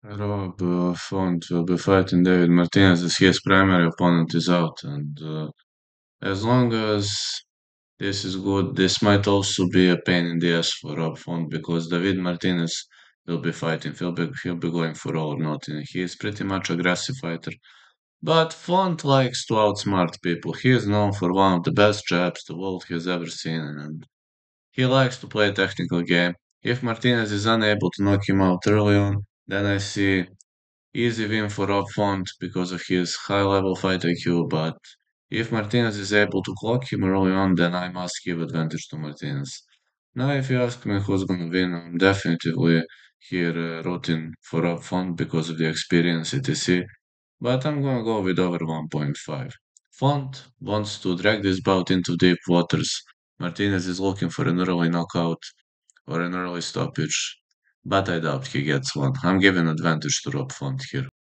Rob Font will be fighting David Martinez as his primary opponent is out, and as long as this is good, this might also be a pain in the ass for Rob Font because David Martinez will be fighting. He'll be going for all or nothing. He is pretty much aggressive fighter, but Font likes to outsmart people. He is known for one of the best jabs the world has ever seen, and he likes to play a technical game. If Martinez is unable to knock him out early on, then I see easy win for Rob Font because of his high level fight IQ, but if Martinez is able to clock him early on, then I must give advantage to Martinez. Now, if you ask me who's gonna win, I'm definitely here rooting for Rob Font because of the experience, etc. But I'm gonna go with over 1.5. Font wants to drag this bout into deep waters. Martinez is looking for an early knockout or an early stoppage, but I doubt he gets one. I'm giving advantage to Rob Font here.